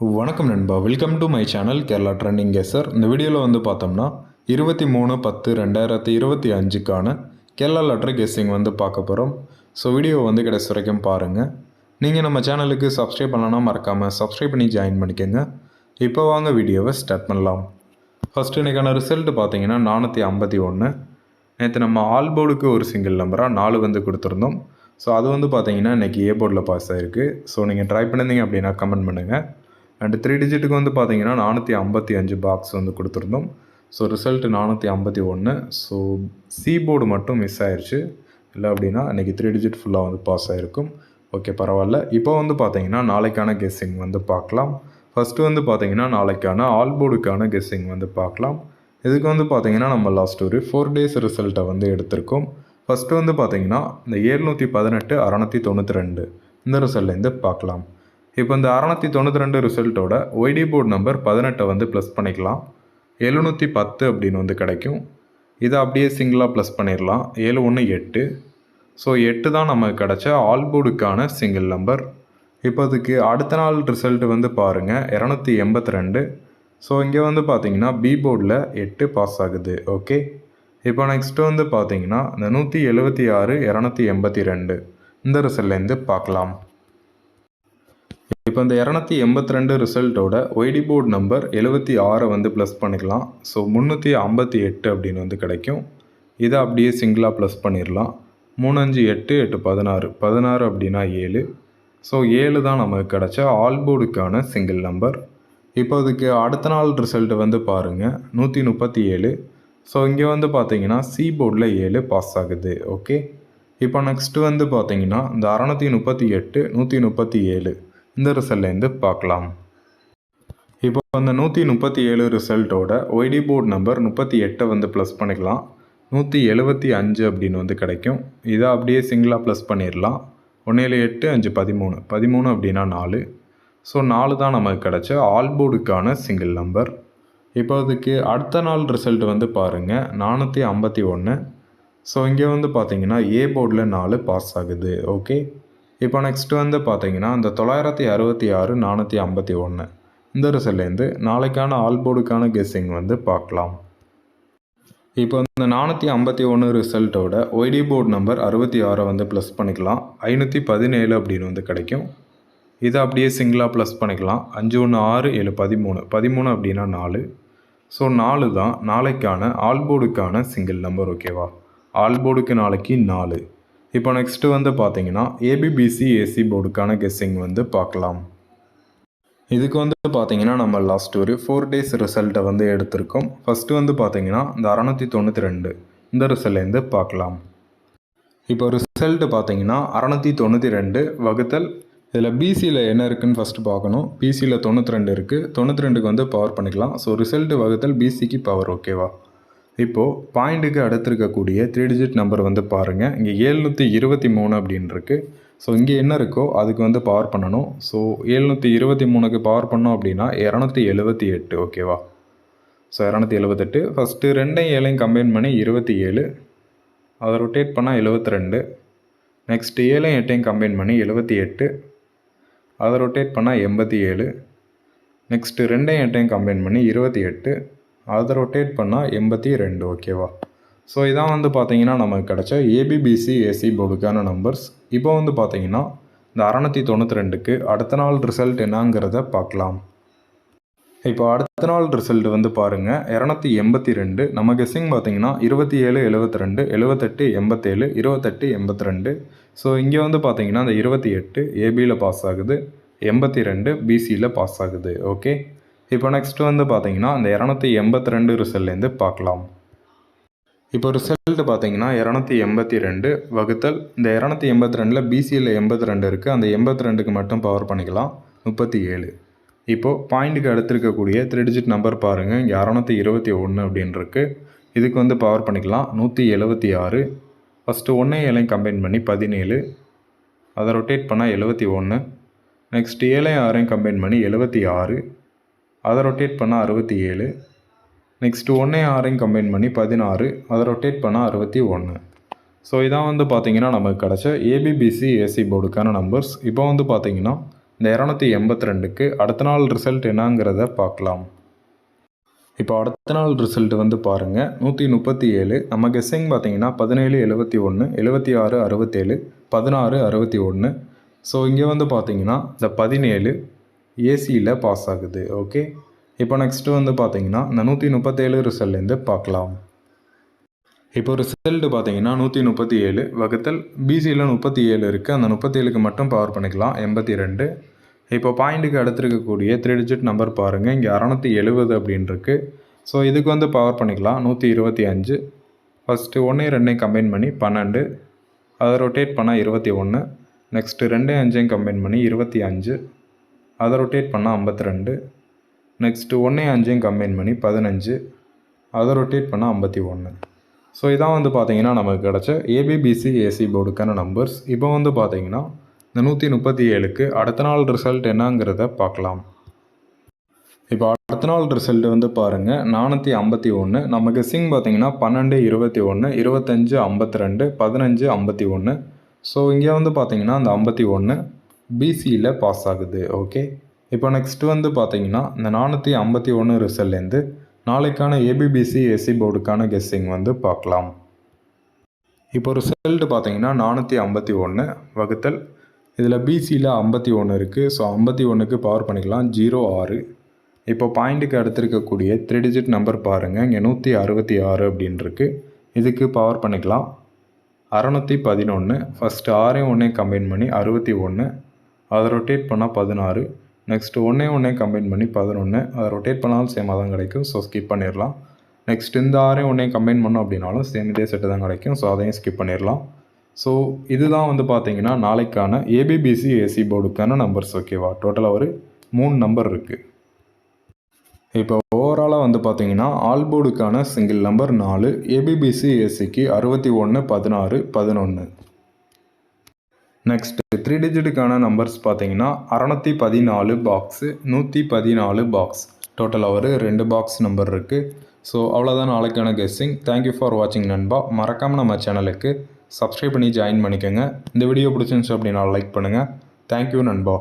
வணக்கம் நண்பா, welcome to my channel Kerala trending guesser. இந்த வீடியோவில் வந்து பார்த்தோம்னா 23/10/2025க்கான கேரளா லாட்டரி கெஸ்ஸிங் வந்து பார்க்க போகிறோம். ஸோ வீடியோ வந்து கடைசி வரைக்கும் பாருங்கள். நீங்கள் நம்ம சேனலுக்கு சப்ஸ்கிரைப் பண்ணலன்னா மறக்காமல் சப்ஸ்கிரைப் பண்ணி ஜாயின் பண்ணிக்கோங்க. இப்போ வாங்க வீடியோவை ஸ்டார்ட் பண்ணலாம். ஃபஸ்ட்டு இன்றைக்கான ரிசல்ட் பார்த்தீங்கன்னா 451. நேற்று நம்ம ஆல் போர்டுக்கு ஒரு சிங்கிள் நம்பராக 4 வந்து கொடுத்துருந்தோம். ஸோ அது வந்து பார்த்தீங்கன்னா இன்றைக்கி ஏ போர்டில் பாஸ் ஆகிருக்கு. ஸோ நீங்கள் ட்ரை பண்ணியிருந்தீங்க அப்படின்னா கமெண்ட் பண்ணுங்கள். அண்டு 3 டிஜிட்டுக்கு வந்து பார்த்தீங்கன்னா 455 பாக்ஸ் வந்து கொடுத்துருந்தோம். So result 451. So C board மட்டும் மிஸ் ஆயிடுச்சு. இல்லை அப்படின்னா இன்றைக்கி 3 டிஜிட் ஃபுல்லாக வந்து பாஸ் ஆகிருக்கும். ஓகே, பரவாயில்ல. இப்போ வந்து பார்த்தீங்கன்னா நாளைக்கான கெஸ்ஸிங் வந்து பார்க்கலாம். ஃபஸ்ட்டு வந்து பார்த்தீங்கன்னா நாளைக்கான ஆல் போர்டுக்கான கெஸ்ஸிங் வந்து பார்க்கலாம். இதுக்கு வந்து பார்த்தீங்கன்னா நம்ம லாஸ்ட் ஒரு 4 டேஸ் ரிசல்ட்டை வந்து எடுத்திருக்கோம். ஃபஸ்ட்டு வந்து பார்த்தீங்கன்னா இந்த 718 692 இந்த ரிசல்ட்லேருந்து பார்க்கலாம். இப்போ இந்த 692 ரிசல்ட்டோட ஒய்டி போர்டு நம்பர் 18 வந்து ப்ளஸ் பண்ணிக்கலாம். 710 அப்படின்னு வந்து கிடைக்கும். இதை அப்படியே சிங்கிளாக ப்ளஸ் பண்ணிடலாம். 718. ஸோ 8 தான் நமக்கு கிடைச்ச ஆல் போர்டுக்கான சிங்கிள் நம்பர். இப்போ அதுக்கு அடுத்த நாள் ரிசல்ட் வந்து பாருங்கள், 282. ஸோ இங்கே வந்து பார்த்தீங்கன்னா பி போர்டில் 8 பாஸ் ஆகுது. ஓகே, இப்போ நெக்ஸ்ட்டு வந்து பார்த்தீங்கன்னா இந்த 176 282 இந்த ரிசல்ட்லேருந்து பார்க்கலாம். இப்போ இந்த 282 ரிசல்ட்டோட ஒய்டி போர்டு நம்பர் 76 வந்து ப்ளஸ் பண்ணிக்கலாம். ஸோ 358 அப்படின்னு வந்து கிடைக்கும். இதை அப்படியே சிங்கிளாக ப்ளஸ் பண்ணிடலாம். 3 5 8 8 16 16 அப்படின்னா 7. ஸோ 7 தான் நமக்கு கிடைச்ச ஆல் போர்டுக்கான சிங்கிள் நம்பர். இப்போ அதுக்கு அடுத்த நாள் ரிசல்ட் வந்து பாருங்கள், 137. ஸோ இங்கே வந்து பார்த்தீங்கன்னா சி போர்டில் 7 பாஸ் ஆகுது. ஓகே, இப்போ நெக்ஸ்ட்டு வந்து பார்த்தீங்கன்னா இந்த 638 137 இந்த ரிசல்ட்லேருந்து பார்க்கலாம். இப்போ அந்த 137 ரிசல்ட்டோட ஒய்டி போர்டு நம்பர் 38 வந்து ப்ளஸ் பண்ணிக்கலாம். 175 அப்படின்னு வந்து கிடைக்கும். இதை அப்படியே சிங்கிளாக ப்ளஸ் பண்ணிடலாம். 1 7 8 5 13 13 அப்படின்னா 4. ஸோ 4 தான் நமக்கு கிடைச்ச ஆல் போர்டுக்கான சிங்கிள் நம்பர். இப்போ அதுக்கு அடுத்த நாள் ரிசல்ட் வந்து பாருங்கள், 451. ஸோ இங்கே வந்து பார்த்தீங்கன்னா ஏ போர்டில் 4 பாஸ் ஆகுது. ஓகே, இப்போ நெக்ஸ்ட்டு வந்து பார்த்தீங்கன்னா இந்த 966 451 இந்த ரிசல்ட்லேருந்து நாளைக்கான ஆல் போர்டுக்கான கெஸ்ஸிங் வந்து பார்க்கலாம். இப்போ இந்த 451 ரிசல்ட்டோட ஒய்டி போர்டு நம்பர் 66 வந்து ப்ளஸ் பண்ணிக்கலாம். 517 அப்படின்னு வந்து கிடைக்கும். இதை அப்படியே சிங்கிளாக ப்ளஸ் பண்ணிக்கலாம். 5 1 6 7 13 13 அப்படின்னா 4. ஸோ 4 தான் நாளைக்கான ஆல் போர்டுக்கான சிங்கிள் நம்பர். ஓகேவா, ஆல் போர்டுக்கு நாளைக்கு 4. இப்போ நெக்ஸ்ட்டு வந்து பார்த்தீங்கன்னா ஏபிபிசி ஏசி போர்டுக்கான கெஸ்ஸிங் வந்து பார்க்கலாம். இதுக்கு வந்து பார்த்தீங்கன்னா நம்ம லாஸ்ட் ஒரு 4 டேஸ் ரிசல்ட்டை வந்து எடுத்திருக்கோம். ஃபஸ்ட்டு வந்து பார்த்தீங்கன்னா இந்த 692 இந்த ரிசல்ட்லேருந்து பார்க்கலாம். இப்போ ரிசல்ட்டு பார்த்தீங்கன்னா 692 வகுத்தல் இதில் பிசியில் என்ன இருக்குதுன்னு ஃபஸ்ட்டு பார்க்கணும். பிசியில் 92 இருக்குது. 92க்கு வந்து பவர் பண்ணிக்கலாம். ஸோ ரிசல்ட்டு வகுத்தல் பிசிக்கு பவர். ஓகேவா, இப்போது பாயிண்ட்டுக்கு அடுத்து இருக்கக்கூடிய 3 டிஜிட் நம்பர் வந்து பாருங்கள். இங்கே 723 அப்படின்னு இருக்குது. ஸோ இங்கே என்ன இருக்கோ அதுக்கு வந்து பவர் பண்ணணும். ஸோ 723க்கு பவர் பண்ணோம் அப்படின்னா 278. ஓகேவா, ஸோ 278. ஃபஸ்ட்டு 2 7 கம்பைன் பண்ணி 27. அதை ரொட்டேட் பண்ணால் 72. நெக்ஸ்ட்டு 7 8 கம்பைன் பண்ணி 78. அதை ரொட்டேட் பண்ணால் 87. நெக்ஸ்ட்டு 2 8 கம்பைன் பண்ணி 28. அதை ரொட்டேட் பண்ணால் 82. ஓகேவா, ஸோ இதான் வந்து பார்த்தீங்கன்னா நமக்கு கிடச்ச ஏபிபிசி ஏசி போர்டுக்கான நம்பர்ஸ். இப்போ வந்து பார்த்தீங்கன்னா இந்த 692க்கு அடுத்த நாள் ரிசல்ட் என்னங்கிறத பார்க்கலாம். இப்போ அடுத்த நாள் ரிசல்ட் வந்து பாருங்கள், 282. நம்ம கெஸ்ஸிங் பார்த்தீங்கன்னா 27 72 78 87 28 82. ஸோ இங்கே வந்து பார்த்தீங்கன்னா இந்த 28 ஏபியில் பாஸ் ஆகுது, 82 பிசியில் பாஸ் ஆகுது. ஓகே, இப்போ நெக்ஸ்ட்டு வந்து பார்த்தீங்கன்னா இந்த 282 ரிசல்ட்லேருந்து பார்க்கலாம். இப்போ ரிசல்ட்டு பார்த்தீங்கன்னா 282 வகுத்தல் இந்த 282ல் பிசியில் 82 இருக்குது. அந்த 82க்கு மட்டும் பவர் பண்ணிக்கலாம், 37. இப்போது பாயிண்ட்டுக்கு அடுத்து இருக்கக்கூடிய 3 டிஜிட் நம்பர் பாருங்கள், இங்கே 621 அப்படின்னு இருக்குது. இதுக்கு வந்து பவர் பண்ணிக்கலாம், 176. ஃபஸ்ட்டு 1 7 கம்பைன் பண்ணி 17. அதை ரொட்டேட் பண்ணால் 71. நெக்ஸ்ட் 7 6 கம்பைன் பண்ணி 76. அதை ரொட்டேட் பண்ணால் 67. நெக்ஸ்ட்டு 1 6 கம்பைன் பண்ணி 16. அதை ரொட்டேட் பண்ணால் 61. ஸோ இதான் வந்து பார்த்தீங்கன்னா நமக்கு கிடச்ச ஏபிபிசி ஏசி போர்டுக்கான நம்பர்ஸ். இப்போ வந்து பார்த்தீங்கன்னா இந்த 282க்கு அடுத்த நாள் ரிசல்ட் என்னங்கிறத பார்க்கலாம். இப்போ அடுத்த நாள் ரிசல்ட் வந்து பாருங்கள், 137. நம்ம கெஸ்ஸிங் பார்த்தீங்கன்னா 17 71, 76 67, 16 61. ஸோ இங்கே வந்து பார்த்தீங்கன்னா இந்த 17 ஏசியில் பாஸ் ஆகுது. ஓகே, இப்போ நெக்ஸ்ட்டு வந்து பார்த்தீங்கன்னா இந்த 137 ரிசல்ட்லேருந்து பார்க்கலாம். இப்போ ரிசல்ட் பார்த்தீங்கன்னா 137 வகுத்தல் பிசியில் 37 இருக்குது. அந்த 37க்கு மட்டும் பவர் பண்ணிக்கலாம் 82. இப்போ பாயிண்ட்டுக்கு அடுத்திருக்கக்கூடிய 3 டிஜிட் நம்பர் பாருங்கள், இங்கே 670 அப்படின்னு இருக்குது. ஸோ இதுக்கு வந்து பவர் பண்ணிக்கலாம் 125. ஃபஸ்ட்டு 1 2 கம்பைன் பண்ணி 12, அதை ரொட்டேட் பண்ணால் 21. நெக்ஸ்ட்டு 2 5 கம்பைன் பண்ணி 25, அதை ரொட்டேட் பண்ணால் 52. நெக்ஸ்ட்டு 1 5 கம்பைன் பண்ணி 15, அதை ரொட்டேட் பண்ணால் 51. ஸோ இதான் வந்து பார்த்தீங்கன்னா நமக்கு கிடச்ச ஏபிபிசி ஏசி போர்டுக்கான நம்பர்ஸ். இப்போ வந்து பார்த்தீங்கன்னா இந்த 137க்கு அடுத்த நாள் ரிசல்ட் என்னங்கிறத பார்க்கலாம். இப்போ அடுத்த நாள் ரிசல்ட் வந்து பாருங்கள், 451. நம்ம கெஸ்ஸிங் பார்த்தீங்கன்னா 12 21, 25 52, 15 51. ஸோ இங்கே வந்து பார்த்தீங்கன்னா அந்த 51 பிசியில் பாஸ் ஆகுது. ஓகே, இப்போ நெக்ஸ்ட் வந்து பார்த்தீங்கன்னா இந்த 451 ரிசல்ட்லேருந்து நாளைக்கான ஏபிபிசி ஏசி போர்டுக்கான கெஸ்ஸிங் வந்து பார்க்கலாம். இப்போ ரிசல்ட் பார்த்தீங்கன்னா 451 வகுத்தல் இதில் பிசியில் 51 இருக்குது. ஸோ 51க்கு பவர் பண்ணிக்கலாம் 06. இப்போ பாயிண்ட்டுக்கு அடுத்திருக்கக்கூடிய 3 டிஜிட் நம்பர் பாருங்கள், இங்கே 166 அப்படின்னு இருக்குது. இதுக்கு பவர் பண்ணிக்கலாம் 611. ஃபஸ்ட்டு 6 1 கம்பைன் பண்ணி 61, அதை ரொட்டேட் பண்ணால் 16. நெக்ஸ்ட்டு 1 1 கம்பைன் பண்ணி 11, அதை ரொட்டேட் பண்ணாலும் சேமாக தான் கிடைக்கும். ஸோ ஸ்கிப் பண்ணிடலாம். நெக்ஸ்ட் இந்த 6 1 கம்பைன் பண்ணோம் அப்படின்னாலும் சேம் இதே செட்டு தான் கிடைக்கும். ஸோ அதையும் ஸ்கிப் பண்ணிடலாம். ஸோ இதுதான் வந்து பார்த்தீங்கன்னா நாளைக்கான ஏபிபிசி ஏசி போர்டுக்கான நம்பர்ஸ். ஓகேவா, டோட்டலாக ஒரு 3 நம்பர் இருக்குது. இப்போ ஓவராலாக வந்து பார்த்தீங்கன்னா ஆல் போர்டுக்கான சிங்கிள் நம்பர் 4, ஏபிபிசி ஏசிக்கு 61 16 11. நெக்ஸ்ட் 3 டிஜிட்டுக்கான நம்பர்ஸ் பார்த்தீங்கன்னா 614 பாக்ஸு, 114 பாக்ஸ், டோட்டலாக ஒரு 2 பாக்ஸ் நம்பர் இருக்குது. ஸோ அவ்வளோதான் நாளைக்கான கெஸ்ஸிங். தேங்க்யூ ஃபார் வாட்சிங் நண்பா. மறக்காமல் நம்ம சேனலுக்கு சப்ஸ்கிரைப் பண்ணி ஜாயின் பண்ணிக்கோங்க. இந்த வீடியோ பிடிச்சிருந்துச்சு அப்படின்னா லைக் பண்ணுங்கள். தேங்க்யூ நண்பா.